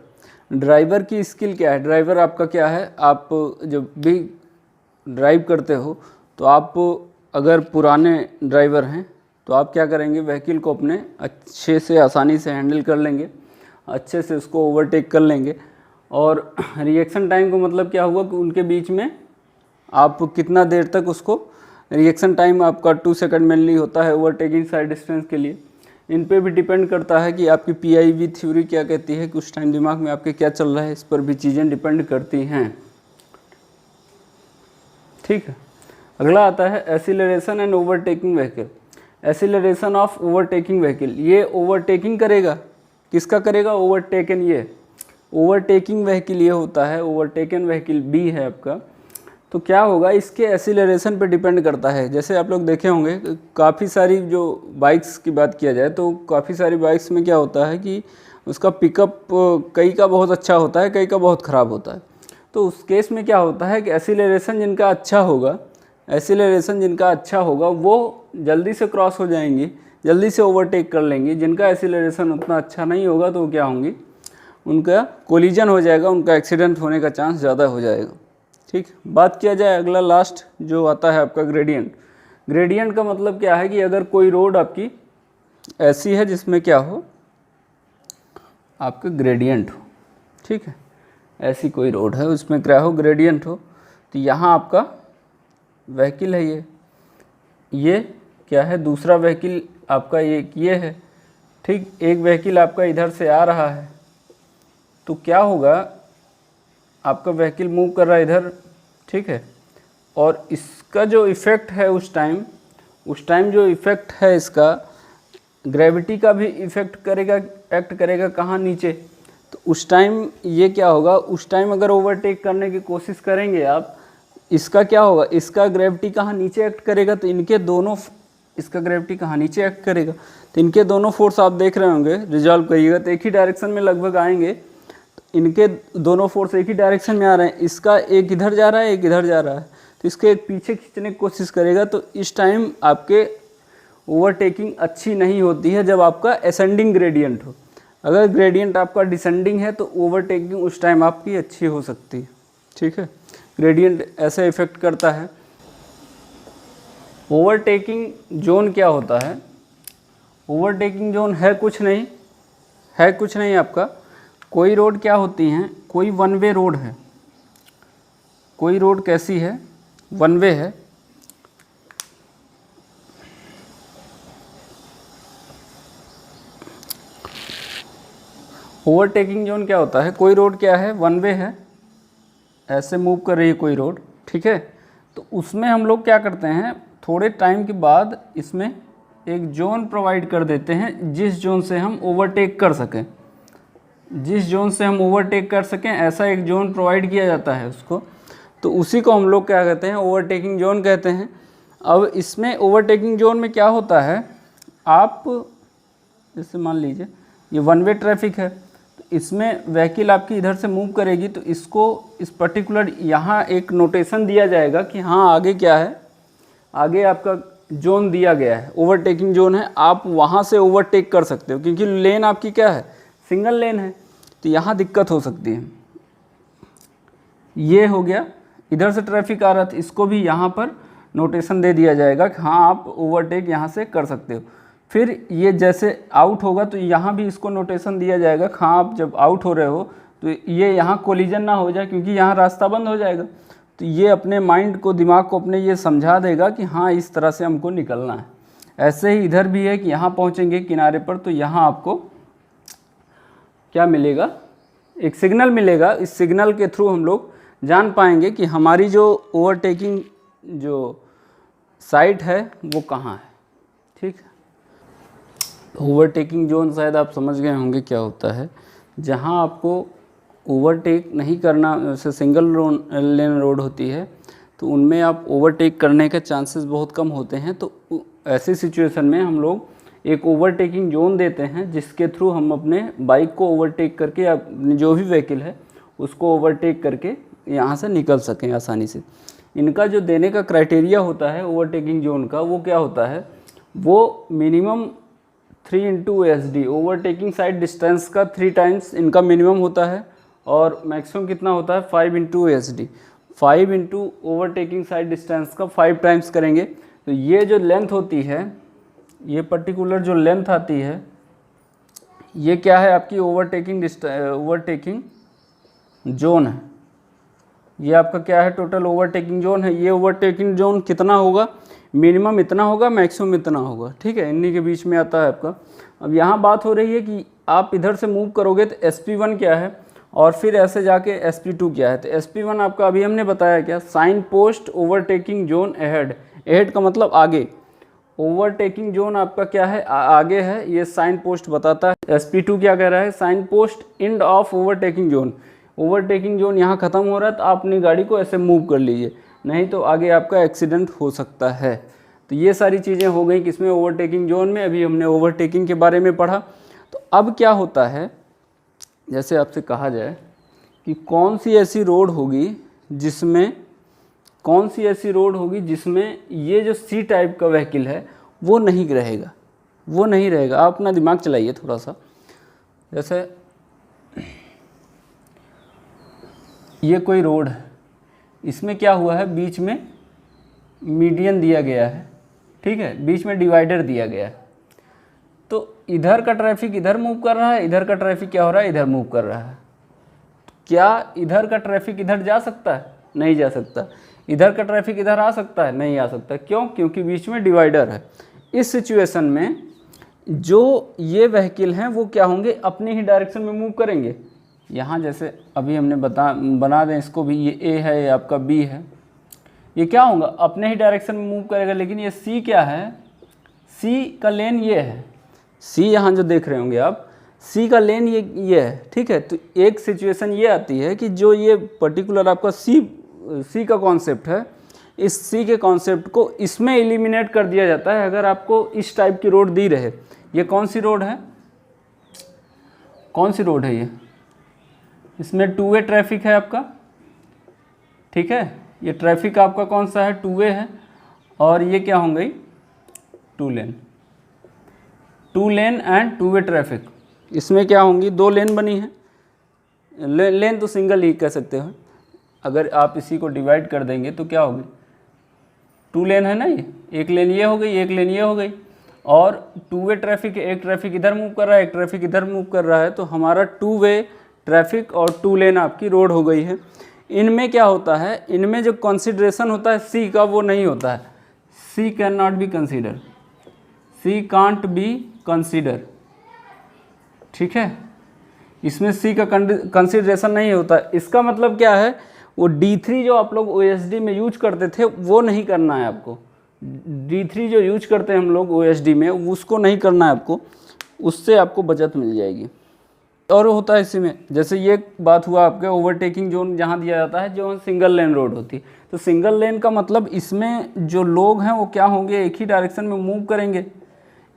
Driver की स्किल क्या है, ड्राइवर आपका क्या है, आप जब भी ड्राइव करते हो तो आप अगर पुराने ड्राइवर हैं तो आप क्या करेंगे, व्हीकल को अपने अच्छे से आसानी से हैंडल कर लेंगे, अच्छे से उसको ओवरटेक कर लेंगे। और रिएक्शन टाइम को मतलब क्या हुआ कि उनके बीच में आप कितना देर तक उसको, रिएक्शन टाइम आपका 2 सेकंड मेनली होता है ओवरटेकिंग साइड डिस्टेंस के लिए। इन पे भी डिपेंड करता है कि आपकी PIV थ्योरी क्या कहती है कि उस टाइम दिमाग में आपके क्या चल रहा है, इस पर भी चीज़ें डिपेंड करती हैं, ठीक है। अगला आता है acceleration and overtaking vehicle. Acceleration of overtaking vehicle, ये ओवरटेकिंग करेगा, किसका करेगा, ओवरटेकन। ये ओवरटेकिंग व्हीकल ये होता है, ओवरटेकन व्हीकल B है आपका। तो क्या होगा, इसके एक्सीलरेशन पे डिपेंड करता है। जैसे आप लोग देखे होंगे काफ़ी सारी जो बाइक्स की बात किया जाए तो काफ़ी सारी बाइक्स में क्या होता है कि उसका पिकअप कई का बहुत अच्छा होता है, कई का बहुत ख़राब होता है। तो उस केस में क्या होता है कि एक्सीलरेशन जिनका अच्छा होगा, एक्सीलरेशन जिनका अच्छा होगा वो जल्दी से क्रॉस हो जाएंगी, जल्दी से ओवरटेक कर लेंगी। जिनका एक्सीलरेशन उतना अच्छा नहीं होगा तो क्या होंगी, उनका कोलिजन हो जाएगा, उनका एक्सीडेंट होने का चांस ज़्यादा हो जाएगा, ठीक। बात किया जाए अगला लास्ट जो आता है आपका ग्रेडियंट। ग्रेडियंट का मतलब क्या है कि अगर कोई रोड आपकी ऐसी है जिसमें क्या हो, आपका ग्रेडियंट हो, ठीक है, ऐसी कोई रोड है उसमें क्या हो, ग्रेडियंट हो। तो यहाँ आपका व्हीकल है, ये क्या है, दूसरा व्हीकल आपका ये है, ठीक। एक व्हीकल आपका इधर से आ रहा है तो क्या होगा, आपका व्हीकल मूव कर रहा है इधर, ठीक है। और इसका जो इफ़ेक्ट है उस टाइम जो इफ़ेक्ट है इसका, ग्रेविटी का भी इफ़ेक्ट करेगा, एक्ट करेगा कहाँ, नीचे। तो उस टाइम ये क्या होगा, उस टाइम अगर ओवरटेक करने की कोशिश करेंगे आप, इसका क्या होगा, इसका ग्रेविटी कहाँ, नीचे एक्ट करेगा। तो इनके दोनों, इसका ग्रेविटी कहाँ, नीचे एक्ट करेगा। तो इनके दोनों फोर्स आप देख रहे होंगे, रिजॉल्व करिएगा तो एक ही डायरेक्शन में लगभग आएंगे। तो इनके दोनों फोर्स एक ही डायरेक्शन में आ रहे हैं, इसका एक इधर जा रहा है, एक इधर जा रहा है। तो इसके एक पीछे खींचने की कोशिश करेगा। तो इस टाइम आपके ओवरटेकिंग अच्छी नहीं होती है जब आपका असेंडिंग ग्रेडियंट हो। अगर ग्रेडियंट आपका डिसेंडिंग है तो ओवरटेकिंग उस टाइम आपकी अच्छी हो सकती है, ठीक है। ग्रेडियंट ऐसे इफेक्ट करता है। ओवरटेकिंग जोन क्या होता है, ओवरटेकिंग जोन है कुछ नहीं आपका, कोई रोड क्या होती हैं, कोई वन वे रोड है, कोई रोड कैसी है, वन वे है। ओवरटेकिंग जोन क्या होता है, कोई रोड क्या है, वन वे है, ऐसे मूव कर रही है कोई रोड, ठीक है, तो उसमें हम लोग क्या करते हैं, थोड़े टाइम के बाद इसमें एक जोन प्रोवाइड कर देते हैं जिस जोन से हम ओवरटेक कर सकें, जिस जोन से हम ओवरटेक कर सकें ऐसा एक जोन प्रोवाइड किया जाता है उसको, तो उसी को हम लोग क्या कहते हैं, ओवरटेकिंग जोन कहते हैं। अब इसमें ओवरटेकिंग जोन में क्या होता है, आप जैसे मान लीजिए ये वन वे ट्रैफिक है, तो इसमें व्हीकल आपकी इधर से मूव करेगी, तो इसको इस पर्टिकुलर यहाँ एक नोटेशन दिया जाएगा कि हाँ आगे क्या है, आगे आपका जोन दिया गया है, ओवरटेकिंग जोन है, आप वहाँ से ओवरटेक कर सकते हो, क्योंकि लेन आपकी क्या है, सिंगल लेन है, तो यहाँ दिक्कत हो सकती है। ये हो गया, इधर से ट्रैफिक आ रहा था, इसको भी यहाँ पर नोटेशन दे दिया जाएगा कि हाँ आप ओवरटेक यहाँ से कर सकते हो। फिर ये जैसे आउट होगा तो यहाँ भी इसको नोटेशन दिया जाएगा कि हाँ आप जब आउट हो रहे हो तो ये यहाँ कोलिजन ना हो जाए, क्योंकि यहाँ रास्ता बंद हो जाएगा। तो ये अपने माइंड को, दिमाग को अपने ये समझा देगा कि हाँ इस तरह से हमको निकलना है। ऐसे ही इधर भी है कि यहाँ पहुँचेंगे किनारे पर तो यहाँ आपको क्या मिलेगा, एक सिग्नल मिलेगा। इस सिग्नल के थ्रू हम लोग जान पाएंगे कि हमारी जो ओवरटेकिंग जो साइट है वो कहाँ है, ठीक है। ओवरटेकिंग जोन शायद आप समझ गए होंगे क्या होता है, जहाँ आपको ओवरटेक नहीं करना, जैसे सिंगल लेन रोड होती है तो उनमें आप ओवरटेक करने के चांसेस बहुत कम होते हैं। तो ऐसी सिचुएशन में हम लोग एक ओवरटेकिंग जोन देते हैं जिसके थ्रू हम अपने बाइक को ओवरटेक करके या जो भी व्हीकल है उसको ओवरटेक करके यहाँ से निकल सकें आसानी से। इनका जो देने का क्राइटेरिया होता है ओवरटेकिंग जोन का, वो क्या होता है, वो minimum 3 × SD, overtaking side distance का 3 टाइम्स इनका मिनिमम होता है, और मैक्सिमम कितना होता है 5 × SD, 5 × ओवरटेकिंग साइड डिस्टेंस का 5 टाइम्स करेंगे। तो ये जो लेंथ होती है, ये पर्टिकुलर जो लेंथ आती है, ये क्या है आपकी ओवरटेकिंग जोन है। ये आपका क्या है, टोटल ओवरटेकिंग जोन है। ये ओवरटेकिंग जोन कितना होगा, मिनिमम इतना होगा, मैक्सिमम इतना होगा, ठीक है, इन्हीं के बीच में आता है आपका। अब यहाँ बात हो रही है कि आप इधर से मूव करोगे तो SP1 क्या है और फिर ऐसे जाके SP2 क्या है। तो SP1 आपका अभी हमने बताया क्या, sign post overtaking zone ahead. Ahead का मतलब आगे, ओवरटेकिंग जोन आपका क्या है, आगे है, ये साइन पोस्ट बताता है। SP2 क्या कह रहा है, sign post end of overtaking zone. Overtaking zone यहाँ ख़त्म हो रहा है तो आप अपनी गाड़ी को ऐसे मूव कर लीजिए, नहीं तो आगे आपका एक्सीडेंट हो सकता है। तो ये सारी चीज़ें हो गई किसमें, ओवरटेकिंग जोन में। अभी हमने ओवरटेकिंग के बारे में पढ़ा। तो अब क्या होता है, जैसे आपसे कहा जाए कि कौन सी ऐसी रोड होगी जिसमें ये जो C टाइप का व्हीकल है वो नहीं रहेगा। आप अपना दिमाग चलाइए थोड़ा सा। जैसे ये कोई रोड है, इसमें क्या हुआ है, बीच में मीडियन दिया गया है, ठीक है, बीच में डिवाइडर दिया गया है। तो इधर का ट्रैफिक इधर मूव कर रहा है, इधर का ट्रैफिक क्या हो रहा है, इधर मूव कर रहा है। क्या इधर का ट्रैफिक इधर जा सकता है, नहीं जा सकता। इधर का ट्रैफिक इधर आ सकता है, नहीं आ सकता। क्यों, क्योंकि बीच में डिवाइडर है। इस सिचुएशन में जो ये व्हीकल हैं वो क्या होंगे, अपने ही डायरेक्शन में मूव करेंगे। यहाँ जैसे अभी हमने बना दें इसको भी, ये A है, ये आपका B है, ये क्या होगा, अपने ही डायरेक्शन में मूव करेगा। लेकिन ये C क्या है, C का लेन ये है, C यहाँ जो देख रहे होंगे आप, C का लेन ये है, ठीक है। तो एक सिचुएशन ये आती है कि जो ये पर्टिकुलर आपका C का कॉन्सेप्ट है, इस C के कॉन्सेप्ट को इसमें एलिमिनेट कर दिया जाता है अगर आपको इस टाइप की रोड दी रहे। ये कौन सी रोड है, ये, इसमें 2 वे ट्रैफिक है आपका, ठीक है। ये ट्रैफिक आपका कौन सा है, 2 वे है, और ये क्या हो गई, 2 लेन एंड 2 वे ट्रैफिक। इसमें क्या होंगी, 2 लेन बनी है, लेन तो सिंगल ही कह सकते हो। अगर आप इसी को डिवाइड कर देंगे तो क्या होगी, 2 लेन है ना, ये एक लेन ये हो गई, एक लेन ये हो गई, और 2 वे ट्रैफिक, एक ट्रैफिक इधर मूव कर रहा है, एक ट्रैफिक इधर मूव कर रहा है। तो हमारा 2 वे ट्रैफिक और 2 लेन आपकी रोड हो गई है। इनमें क्या होता है, इनमें जो कंसिडरेशन होता है C का, वो नहीं होता है। C can not be consider, C can't be consider, ठीक है। इसमें C का कंसिडरेशन नहीं होता। इसका मतलब क्या है, वो D3 जो आप लोग OSD में यूज करते थे वो नहीं करना है आपको। D3 जो यूज करते हैं हम लोग OSD में, उसको नहीं करना है आपको, उससे आपको बचत मिल जाएगी। और होता है इसी में, जैसे ये बात हुआ आपके ओवरटेकिंग जोन जहाँ दिया जाता है, जो सिंगल लेन रोड होती है, तो सिंगल लेन का मतलब इसमें जो लोग हैं वो क्या होंगे, एक ही डायरेक्शन में मूव करेंगे।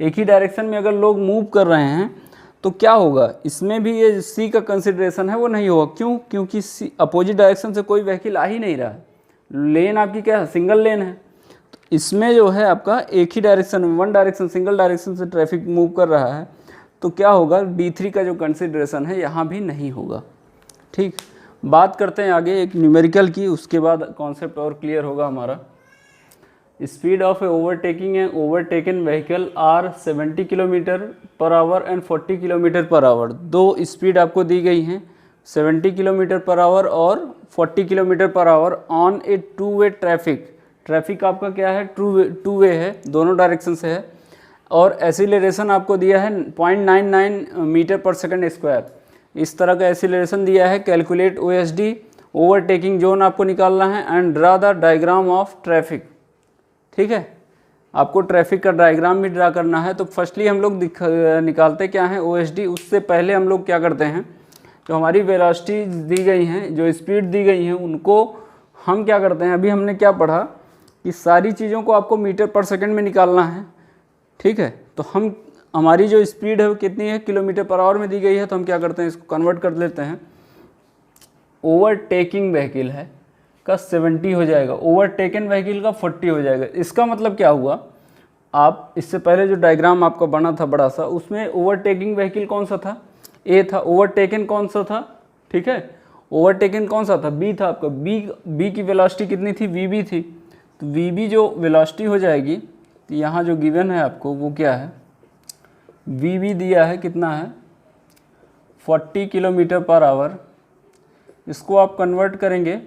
एक ही डायरेक्शन में अगर लोग मूव कर रहे हैं तो क्या होगा, इसमें भी ये सी का कंसिडरेशन है वो नहीं होगा। क्यों? क्योंकि सी अपोजिट डायरेक्शन से कोई व्हीकल आ ही नहीं रहा है, लेन आपकी क्या है, सिंगल लेन है। तो इसमें जो है आपका एक ही डायरेक्शन में, वन डायरेक्शन, सिंगल डायरेक्शन से ट्रैफिक मूव कर रहा है, तो क्या होगा, D3 का जो कंसिडरेशन है यहाँ भी नहीं होगा। ठीक, बात करते हैं आगे एक न्यूमेरिकल की, उसके बाद कॉन्सेप्ट और क्लियर होगा हमारा। Speed of a overtaking and overtaken vehicle are 70 kilometre per hour and 40 kilometre per hour. दो स्पीड आपको दी गई हैं, 70 किलोमीटर पर आवर और 40 kilometre per hour on A two way traffic. Traffic आपका क्या है, टू वे है, दोनों डायरेक्शन से है। और एसिलरेशन आपको दिया है 0.99 मीटर पर सेकंड स्क्वायर, इस तरह का एसिलरेशन दिया है। कैलकुलेट OSD, ओवरटेकिंग जोन आपको निकालना है, and draw the diagram of traffic. ठीक है, आपको ट्रैफिक का डायग्राम भी ड्रा करना है। तो फर्स्टली हम लोग निकालते क्या है, OSD। उससे पहले हम लोग क्या करते हैं, जो हमारी वेलोसिटी दी गई हैं, जो स्पीड दी गई हैं, उनको हम क्या करते हैं, अभी हमने क्या पढ़ा कि सारी चीज़ों को आपको मीटर पर सेकंड में निकालना है। ठीक है, तो हमारी जो स्पीड है वो कितनी है, किलोमीटर पर आवर में दी गई है, तो हम क्या करते हैं, इसको कन्वर्ट कर लेते हैं। ओवरटेकिंग व्हीकल है का 70 हो जाएगा, ओवरटेकन व्हीकल का 40 हो जाएगा। इसका मतलब क्या हुआ, आप इससे पहले जो डायग्राम आपका बना था बड़ा सा, उसमें ओवरटेकिंग व्हीकल कौन सा था, ए था। ओवरटेकन कौन सा था, ठीक है, ओवरटेकन कौन सा था, बी था आपका। बी की वेलोसिटी कितनी थी, VB थी। तो VB जो वेलोसिटी हो जाएगी, तो यहाँ जो गिवन है आपको वो क्या है, VB दिया है कितना है, 40 किलोमीटर पर आवर। इसको आप कन्वर्ट करेंगे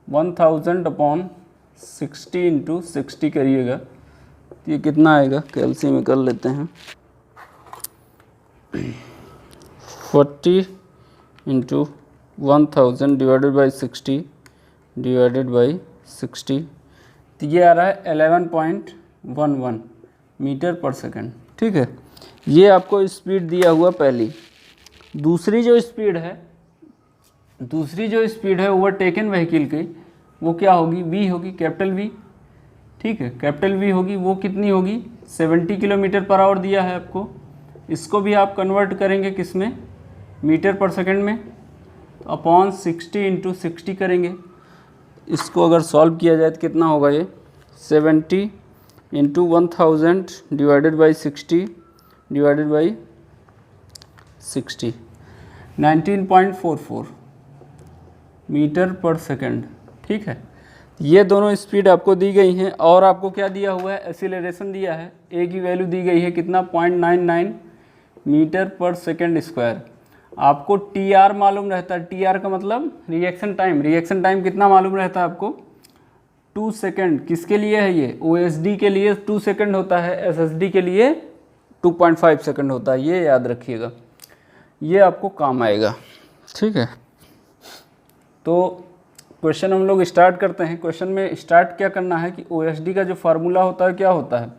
1000/60 इंटू 60 करिएगा, तो ये कितना आएगा, कैलसी में कर लेते हैं। 40 into 1000 divided by 60 divided by 60, तो ये आ रहा है 11.11 मीटर पर सेकंड। ठीक है, ये आपको स्पीड दिया हुआ पहली। दूसरी जो स्पीड है ओवरटेकन व्हीकल की, वो क्या होगी, V होगी, कैपिटल V। ठीक है, कैपिटल V होगी, वो कितनी होगी, 70 किलोमीटर पर आवर दिया है आपको। इसको भी आप कन्वर्ट करेंगे किस में, मीटर पर सेकंड में, तो अपॉन 60 इंटू 60 करेंगे। इसको अगर सॉल्व किया जाए तो कितना होगा, ये 70 into 1000 divided by 60 divided by 60, 19.44 metre per second. ठीक है, ये दोनों स्पीड आपको दी गई हैं, और आपको क्या दिया हुआ है, एक्सीलरेशन दिया है। ए की वैल्यू दी गई है कितना, 0.99 मीटर पर सेकंड स्क्वायर। आपको TR मालूम रहता है, TR का मतलब रिएक्शन टाइम। रिएक्शन टाइम कितना मालूम रहता है आपको, 2 सेकंड। किसके लिए है ये, OSD के लिए 2 सेकंड होता है, SSD के लिए 2.5 सेकंड होता है, ये याद रखिएगा, ये आपको काम आएगा। ठीक है, तो क्वेश्चन हम लोग स्टार्ट करते हैं। क्वेश्चन में स्टार्ट क्या करना है कि OSD का जो फार्मूला होता है क्या होता है,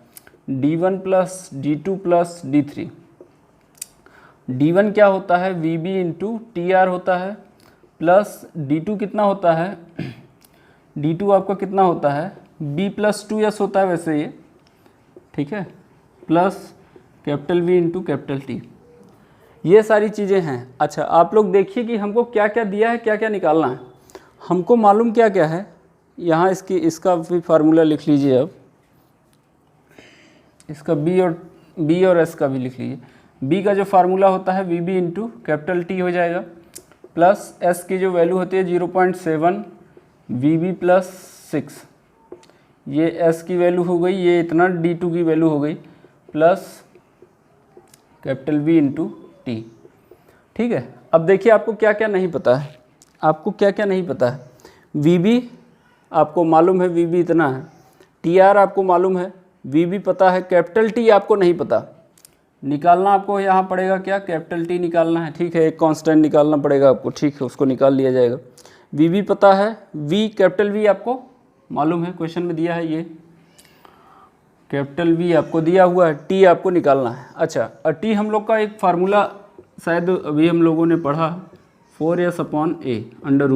D1 plus D2 plus D3। D1 क्या होता है, VB इंटू TR होता है, प्लस D2 कितना होता है, D2 आपका कितना होता है, B प्लस 2S होता है वैसे ये। ठीक है, plus capital V into capital T, ये सारी चीज़ें हैं। अच्छा, आप लोग देखिए कि हमको क्या क्या दिया है, क्या क्या निकालना है। हमको मालूम क्या क्या है, यहाँ इसका भी फार्मूला लिख लीजिए। अब इसका B और S का भी लिख लीजिए। B का जो फार्मूला होता है VB इंटू कैपिटल T हो जाएगा, प्लस S की जो वैल्यू होती है 0.7 VB प्लस 6, ये S की वैल्यू हो गई, ये इतना D2 की वैल्यू हो गई, plus capital V into T। ठीक है, अब देखिए आपको क्या क्या नहीं पता है, आपको क्या क्या नहीं पता है। VB आपको मालूम है, VB इतना है। TR आपको मालूम है, VB पता है, कैपिटल T आपको नहीं पता। निकालना आपको यहाँ पड़ेगा क्या, कैपिटल T निकालना है। ठीक है, एक कांस्टेंट निकालना पड़ेगा आपको। ठीक है, उसको निकाल लिया जाएगा। वी भी पता है, वी कैपिटल वी आपको मालूम है, क्वेश्चन में दिया है ये कैपिटल वी आपको दिया हुआ है, टी आपको निकालना है। अच्छा, टी हम लोग का एक फार्मूला शायद अभी हम लोगों ने पढ़ा 4s upon A under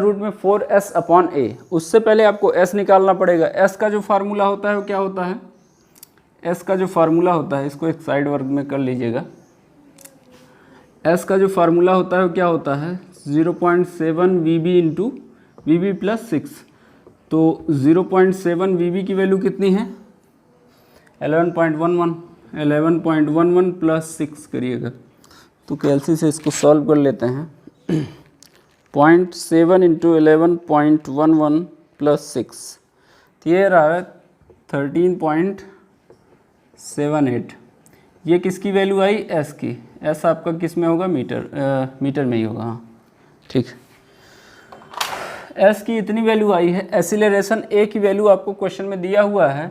root में 4s अपॉन ए। उससे पहले आपको s निकालना पड़ेगा। s का जो फार्मूला होता है वो क्या होता है, s का जो फार्मूला होता है, इसको एक साइड वर्ग में कर लीजिएगा। s का जो फार्मूला होता है वो क्या होता है 0.7 वीबी इंटू वीबी प्लस 6। तो 0.7 वीबी की वैल्यू कितनी है 11.11 प्लस 6 करिएगा तो कैलसी से इसको सॉल्व कर लेते हैं। 0.7 इंटू 11.11 प्लस 6 तो ये रहा है 13.78। ये किसकी वैल्यू आई एस की, एस आपका किस में होगा मीटर में ही होगा, हाँ ठीक। एस की इतनी वैल्यू आई है, एसिलरेशन ए की वैल्यू आपको क्वेश्चन में दिया हुआ है,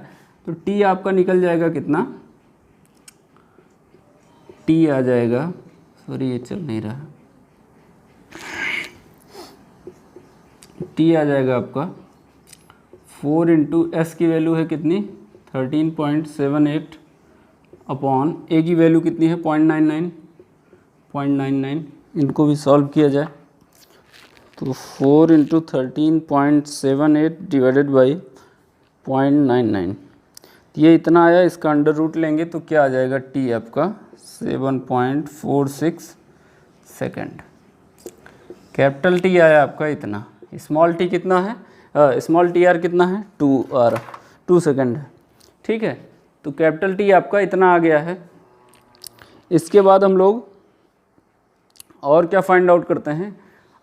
तो टी आपका निकल जाएगा कितना, टी आ जाएगा, सॉरी ये चल नहीं रहा, टी आ जाएगा आपका 4 इंटू एस की वैल्यू है कितनी 13.78 अपॉन ए की वैल्यू कितनी है 0.99। इनको भी सॉल्व किया जाए तो 4 इंटू 13.78 डिवाइडेड बाई 0.99, ये इतना आया। इसका अंडर रूट लेंगे तो क्या आ जाएगा टी आपका 7.46 सेकेंड। कैपिटल टी आया आपका इतना, स्मॉल टी कितना है, स्मॉल टी आर कितना है 2 सेकेंड है, ठीक है। तो कैपिटल टी आपका इतना आ गया है। इसके बाद हम लोग और क्या फाइंड आउट करते हैं,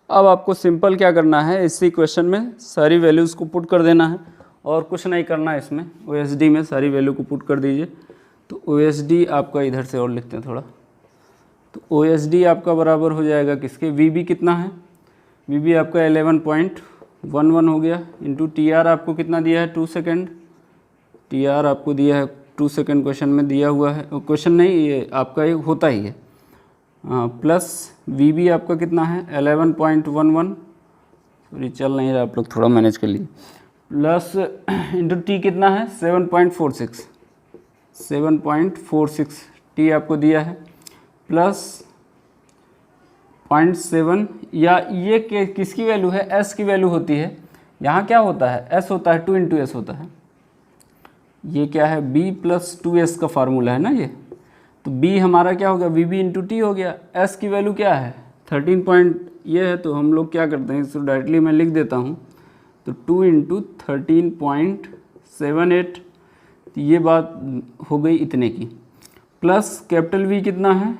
अब आपको सिंपल क्या करना है, इसी क्वेश्चन में सारी वैल्यूज़ को पुट कर देना है और कुछ नहीं करना है। इसमें OSD में सारी वैल्यू को पुट कर दीजिए। तो OSD आपका इधर से और लिखते हैं थोड़ा, तो OSD आपका बराबर हो जाएगा किसके, VB कितना है, VB आपका 11.11 हो गया, इंटू TR आपको कितना दिया है 2 सेकेंड, TR आपको दिया है 2 सेकेंड, क्वेश्चन में दिया हुआ है, क्वेश्चन नहीं ये आपका एक होता ही है, प्लस VB आपका कितना है 11.11, सॉरी चल नहीं रहा, आप लोग थोड़ा मैनेज कर लीजिए, प्लस इंटू टी कितना है 7.46 टी आपको दिया है, प्लस 0.7, या ये किसकी वैल्यू है, S की वैल्यू होती है। यहाँ क्या होता है, S होता है 2 इंटू एस होता है, ये क्या है B प्लस 2S का फार्मूला है ना ये, तो B हमारा क्या हो गया VB इंटू टी हो गया। S की वैल्यू क्या है 13 ये है, तो हम लोग क्या करते हैं इसको डायरेक्टली मैं लिख देता हूँ, तो 2 इंटू 13.78, तो ये बात हो गई इतने की, प्लस कैपिटल V कितना है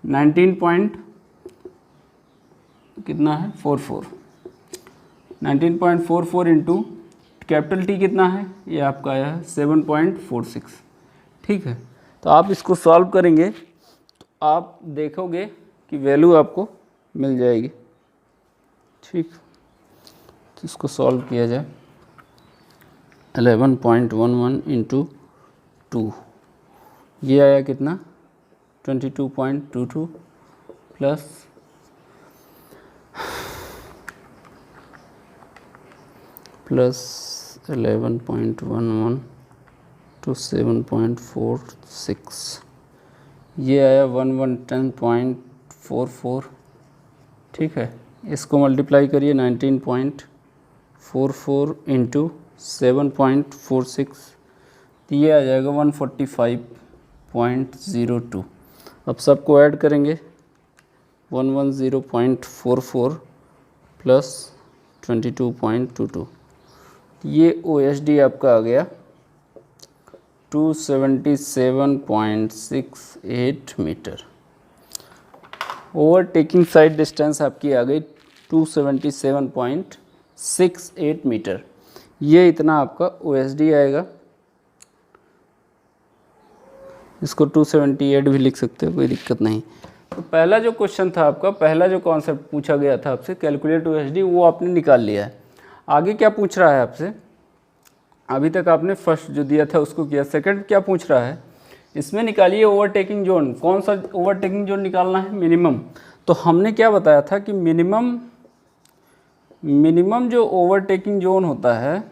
19.44 इंटू कैपिटल T कितना है, ये आपका आया है 7.46, ठीक है। तो आप इसको सॉल्व करेंगे तो आप देखोगे कि वैल्यू आपको मिल जाएगी, ठीक। तो इसको सॉल्व किया जाए 11.11 इंटू 2, ये आया कितना 22.22 प्लस 11.11 टू 7.46, ये आया 1110.44, ठीक है। इसको मल्टीप्लाई करिए 19.44 इंटू 7.46, तो ये आ जाएगा 145.02। अब सबको ऐड करेंगे 110.44 प्लस 22.22, ये OSD आपका आ गया 277.68 मीटर। ओवरटेकिंग साइड डिस्टेंस आपकी आ गई 277.68 मीटर, ये इतना आपका OSD आएगा। इसको 278 भी लिख सकते हो, कोई दिक्कत नहीं। तो पहला जो क्वेश्चन था आपका, पहला जो कॉन्सेप्ट पूछा गया था आपसे कैलकुलेट OSD, वो आपने निकाल लिया है। आगे क्या पूछ रहा है आपसे, अभी तक आपने फर्स्ट जो दिया था उसको किया, सेकंड क्या पूछ रहा है, इसमें निकालिए ओवरटेकिंग जोन। कौन सा ओवरटेकिंग जोन निकालना है, मिनिमम। तो हमने क्या बताया था कि मिनिमम मिनिमम जो ओवरटेकिंग जोन होता है,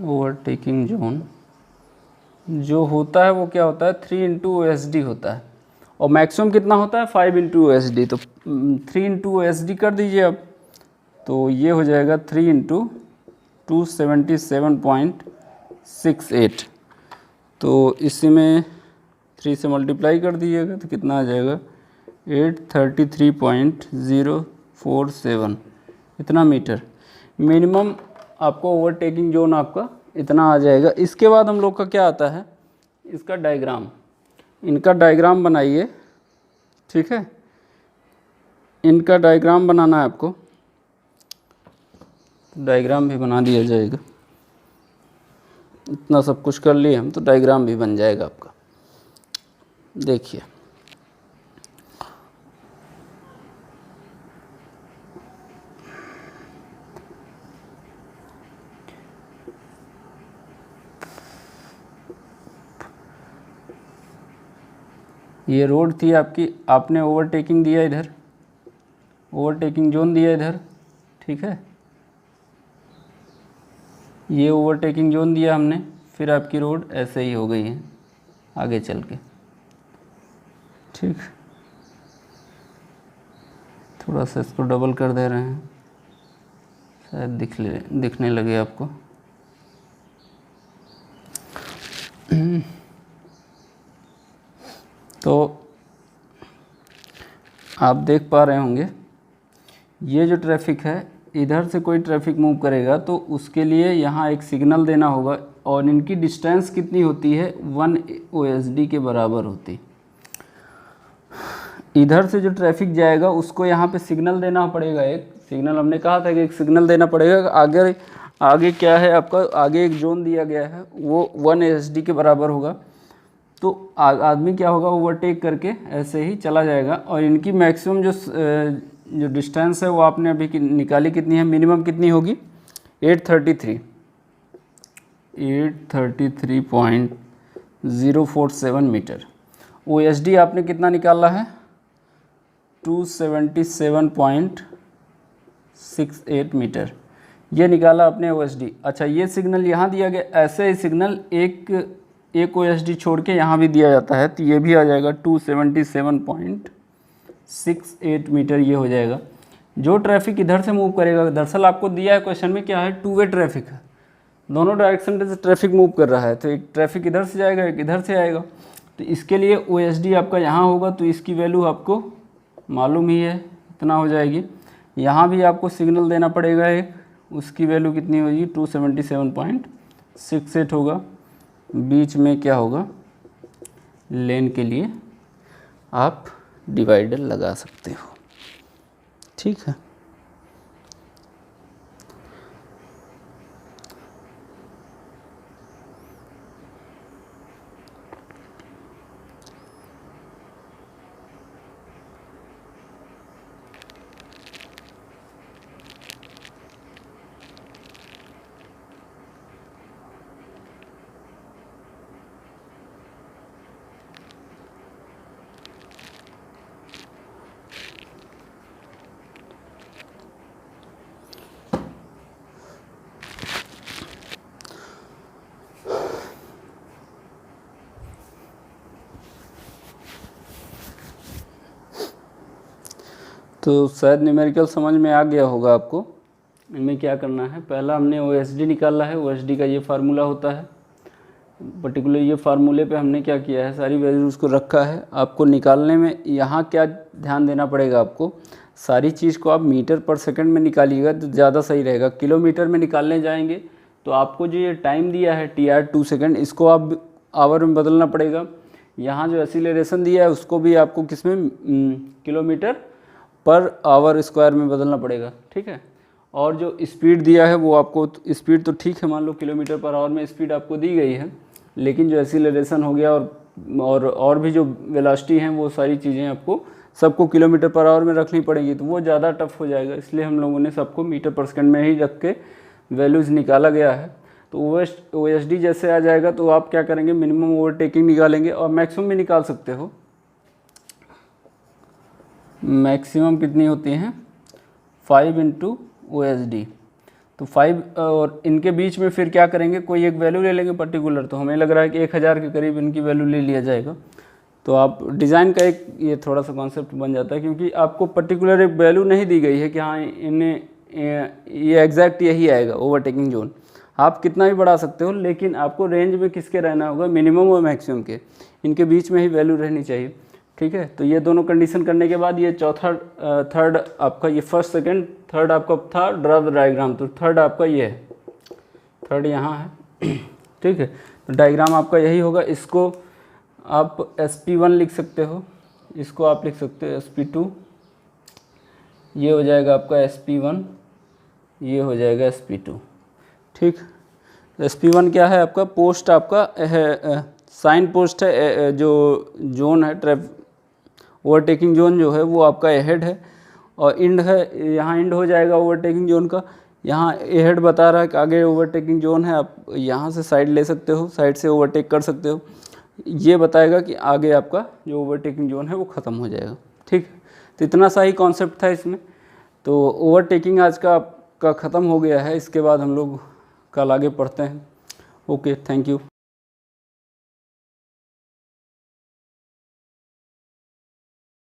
ओवरटेकिंग जोन जो होता है वो क्या होता है 3 इंटू OSD होता है, और मैक्सिमम कितना होता है 5 इंटू OSD। तो 3 इंटू OSD कर दीजिए अब, तो ये हो जाएगा 3 इंटू 277.68। तो इसी में 3 से मल्टीप्लाई कर दीजिएगा तो कितना आ जाएगा 833.047, इतना मीटर मिनिमम आपको ओवरटेकिंग जोन आपका इतना आ जाएगा। इसके बाद हम लोग का क्या आता है, इसका डायग्राम, इनका डायग्राम बनाइए, ठीक है, इनका डायग्राम बनाना है आपको, डायग्राम भी बना दिया जाएगा। इतना सब कुछ कर लिए हम तो डायग्राम भी बन जाएगा आपका। देखिए ये रोड थी आपकी, आपने ओवरटेकिंग दिया इधर, ओवरटेकिंग जोन दिया इधर, ठीक है, ये ओवरटेकिंग जोन दिया हमने, फिर आपकी रोड ऐसे ही हो गई है आगे चल के, ठीक। थोड़ा सा इसको डबल कर दे रहे हैं, शायद दिखने लगे आपको। तो आप देख पा रहे होंगे ये जो ट्रैफिक है, इधर से कोई ट्रैफिक मूव करेगा तो उसके लिए यहाँ एक सिग्नल देना होगा, और इनकी डिस्टेंस कितनी होती है 1 OSD के बराबर होती। इधर से जो ट्रैफिक जाएगा उसको यहाँ पे सिग्नल देना पड़ेगा, एक सिग्नल हमने कहा था कि एक सिग्नल देना पड़ेगा। आगे क्या है आपका, आगे एक जोन दिया गया है वो 1 OSD के बराबर होगा। तो आदमी क्या होगा, ओवरटेक करके ऐसे ही चला जाएगा, और इनकी मैक्सिमम जो डिस्टेंस है वो आपने अभी निकाली, कितनी है, मिनिमम कितनी होगी 833.047 मीटर। OSD आपने कितना निकाला है 277.68 मीटर, ये निकाला आपने OSD। अच्छा, ये सिग्नल यहाँ दिया गया, ऐसे ही सिग्नल एक OSD छोड़ के यहाँ भी दिया जाता है, तो ये भी आ जाएगा 277.68 मीटर, ये हो जाएगा। जो ट्रैफिक इधर से मूव करेगा, दरअसल आपको दिया है क्वेश्चन में क्या है, 2 वे ट्रैफिक है, दोनों डायरेक्शन से ट्रैफिक मूव कर रहा है, तो एक ट्रैफिक इधर से जाएगा एक इधर से आएगा। तो इसके लिए OSD आपका यहाँ होगा, तो इसकी वैल्यू आपको मालूम ही है, इतना हो जाएगी। यहाँ भी आपको सिग्नल देना पड़ेगा एक, उसकी वैल्यू कितनी होगी 277.68 होगा। बीच में क्या होगा, लेन के लिए आप डिवाइडर लगा सकते हो, ठीक है। तो शायद न्यूमेरिकल समझ में आ गया होगा आपको। इनमें क्या करना है, पहला हमने OSD निकाला है, OSD का ये फार्मूला होता है, पर्टिकुलर ये फार्मूले पे हमने क्या किया है, सारी वैल्यूज़ को रखा है। आपको निकालने में यहाँ क्या ध्यान देना पड़ेगा, आपको सारी चीज़ को आप मीटर पर सेकंड में निकालिएगा तो ज़्यादा सही रहेगा। किलोमीटर में निकालने जाएंगे तो आपको जो ये टाइम दिया है TR 2 सेकेंड, इसको आप आवर में बदलना पड़ेगा। यहाँ जो एक्सीलरेशन दिया है उसको भी आपको किस में, किलोमीटर पर आवर स्क्वायर में बदलना पड़ेगा, ठीक है। और जो स्पीड दिया है वो आपको, स्पीड तो ठीक है, मान लो किलोमीटर पर आवर में स्पीड आपको दी गई है, लेकिन जो एक्सीलरेशन हो गया और भी जो वेलोसिटी हैं वो सारी चीज़ें आपको सबको किलोमीटर पर आवर में रखनी पड़ेगी, तो वो ज़्यादा टफ हो जाएगा। इसलिए हम लोगों ने सबको मीटर पर सेकंड में ही रख के वैल्यूज़ निकाला गया है। तो OSD जैसे आ जाएगा तो आप क्या करेंगे, मिनिमम ओवरटेकिंग निकालेंगे, और मैक्सिमम भी निकाल सकते हो। मैक्सिमम कितनी होती हैं 5 इंटू OSD। तो 5 और इनके बीच में फिर क्या करेंगे, कोई एक वैल्यू ले लेंगे पर्टिकुलर। तो हमें लग रहा है कि 1000 के करीब इनकी वैल्यू ले लिया जाएगा। तो आप डिज़ाइन का एक ये थोड़ा सा कॉन्सेप्ट बन जाता है, क्योंकि आपको पर्टिकुलर एक वैल्यू नहीं दी गई है कि हाँ इन्हें ये एग्जैक्ट यही आएगा ओवरटेकिंग जोन। आप कितना भी बढ़ा सकते हो, लेकिन आपको रेंज में किसके रहना होगा, मिनिमम और मैक्सिमम के, इनके बीच में ही वैल्यू रहनी चाहिए। ठीक है, तो ये दोनों कंडीशन करने के बाद ये चौथा थर्ड आपका, ये फर्स्ट सेकंड थर्ड आपका था ड्रा द डायग्राम। तो थर्ड आपका ये है, थर्ड यहाँ है। ठीक है, तो डायग्राम आपका यही होगा। इसको आप SP1 लिख सकते हो, इसको आप लिख सकते हो SP2, ये हो जाएगा आपका SP1, ये हो जाएगा SP2। ठीक, SP1 क्या है आपका, पोस्ट आपका है, साइन पोस्ट है, जो जोन है ओवरटेकिंग जोन जो है वो आपका अहेड है, और इंड है, यहाँ इंड हो जाएगा ओवरटेकिंग जोन का। यहाँ अहेड बता रहा है कि आगे ओवरटेकिंग जोन है, आप यहाँ से साइड ले सकते हो, साइड से ओवरटेक कर सकते हो। ये बताएगा कि आगे आपका जो ओवरटेकिंग जोन है वो ख़त्म हो जाएगा। ठीक, तो इतना सा ही कॉन्सेप्ट था इसमें। तो ओवरटेकिंग आज का आपका ख़त्म हो गया है। इसके बाद हम लोग कल आगे पढ़ते हैं। Okay, thank you.